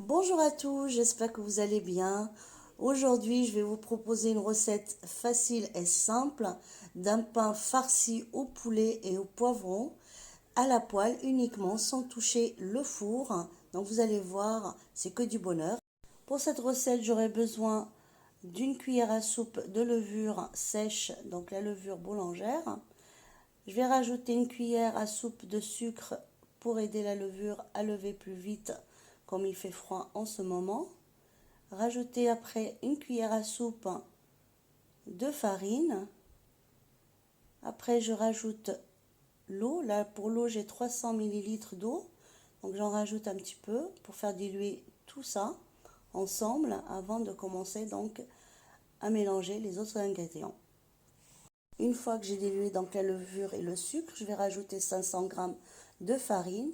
Bonjour à tous, j'espère que vous allez bien. Aujourd'hui, je vais vous proposer une recette facile et simple d'un pain farci au poulet et au poivron à la poêle uniquement sans toucher le four. Donc vous allez voir, c'est que du bonheur. Pour cette recette, j'aurai besoin d'une cuillère à soupe de levure sèche, donc la levure boulangère. Je vais rajouter une cuillère à soupe de sucre pour aider la levure à lever plus vite comme il fait froid en ce moment. Rajouter après une cuillère à soupe de farine. Après, je rajoute l'eau. Là, pour l'eau, j'ai 300 ml d'eau. Donc, j'en rajoute un petit peu pour faire diluer tout ça ensemble avant de commencer donc à mélanger les autres ingrédients. Une fois que j'ai dilué donc la levure et le sucre, je vais rajouter 500 g de farine,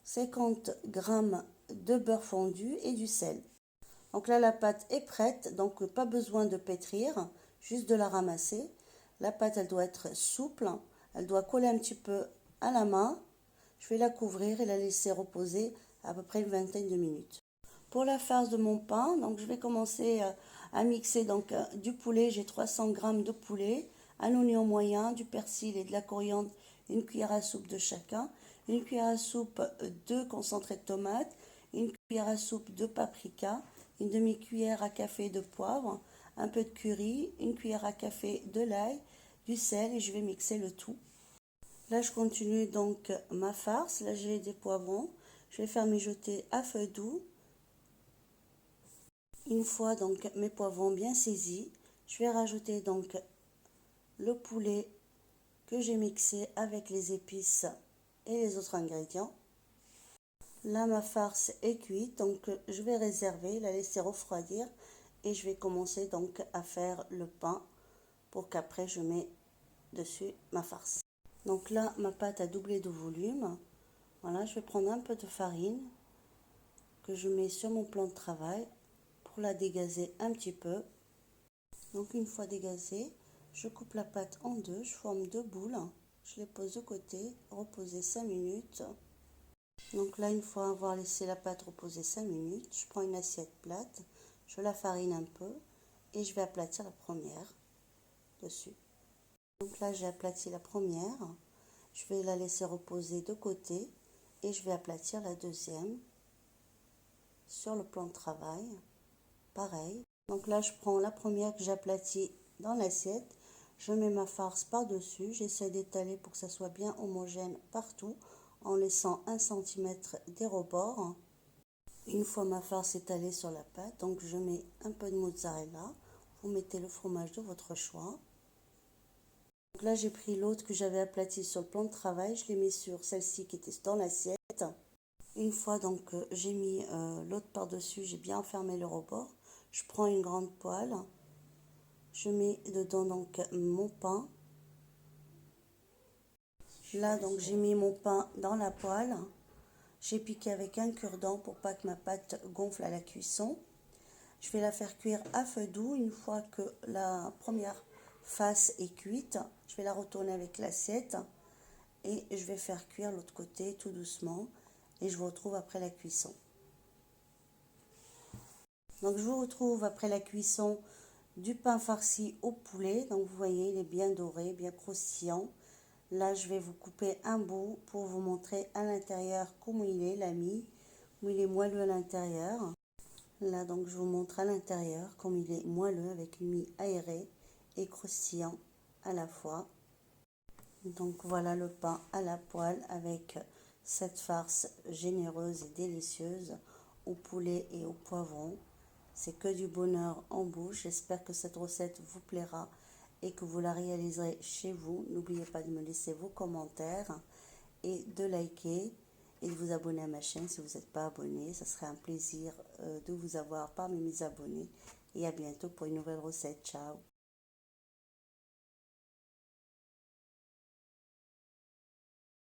50 g de beurre fondu et du sel. Donc là, la pâte est prête, donc pas besoin de pétrir, juste de la ramasser. La pâte, elle doit être souple, elle doit coller un petit peu à la main. Je vais la couvrir et la laisser reposer à peu près une vingtaine de minutes. Pour la farce de mon pain, donc je vais commencer à mixer donc du poulet. J'ai 300 g de poulet, un oignon moyen, du persil et de la coriandre, une cuillère à soupe de chacun, une cuillère à soupe de concentré de tomate, une cuillère à soupe de paprika, une demi-cuillère à café de poivre, un peu de curry, une cuillère à café de l'ail, du sel et je vais mixer le tout. Là, je continue donc ma farce. Là, j'ai des poivrons. Je vais faire mijoter à feu doux. Une fois donc mes poivrons bien saisis, je vais rajouter donc le poulet que j'ai mixé avec les épices et les autres ingrédients. Là, ma farce est cuite, donc je vais réserver, la laisser refroidir et je vais commencer donc à faire le pain pour qu'après je mets dessus ma farce. Donc là, ma pâte a doublé de volume. Voilà, je vais prendre un peu de farine que je mets sur mon plan de travail pour la dégazer un petit peu. Donc une fois dégazée, je coupe la pâte en deux, je forme deux boules, je les pose de côté, reposer 5 minutes. Donc là, une fois avoir laissé la pâte reposer 5 minutes, je prends une assiette plate, je la farine un peu et je vais aplatir la première dessus. Donc là, j'ai aplati la première, je vais la laisser reposer de côté et je vais aplatir la deuxième sur le plan de travail. Pareil. Donc là, je prends la première que j'aplatis dans l'assiette, je mets ma farce par-dessus, j'essaie d'étaler pour que ça soit bien homogène partout en laissant 1 cm des rebords. Une fois ma farce étalée sur la pâte, donc je mets un peu de mozzarella, vous mettez le fromage de votre choix. Donc là, j'ai pris l'autre que j'avais aplati sur le plan de travail, je l'ai mis sur celle-ci qui était dans l'assiette. Une fois donc j'ai mis l'autre par-dessus, j'ai bien enfermé le rebord. Je prends une grande poêle, je mets dedans donc mon pain. Là donc j'ai mis mon pain dans la poêle. J'ai piqué avec un cure-dent pour pas que ma pâte gonfle à la cuisson. Je vais la faire cuire à feu doux. Une fois que la première face est cuite, je vais la retourner avec l'assiette et je vais faire cuire l'autre côté tout doucement et je vous retrouve après la cuisson. Donc je vous retrouve après la cuisson du pain farci au poulet. Donc vous voyez, il est bien doré, bien croustillant. Là, je vais vous couper un bout pour vous montrer à l'intérieur comment il est, l'ami, comment il est moelleux à l'intérieur. Là, donc je vous montre à l'intérieur comme il est moelleux avec une mie aérée et croustillant à la fois. Donc voilà le pain à la poêle avec cette farce généreuse et délicieuse au poulet et au poivron. C'est que du bonheur en bouche. J'espère que cette recette vous plaira et que vous la réaliserez chez vous. N'oubliez pas de me laisser vos commentaires et de liker et de vous abonner à ma chaîne si vous n'êtes pas abonné. Ça serait un plaisir de vous avoir parmi mes abonnés. Et à bientôt pour une nouvelle recette. Ciao!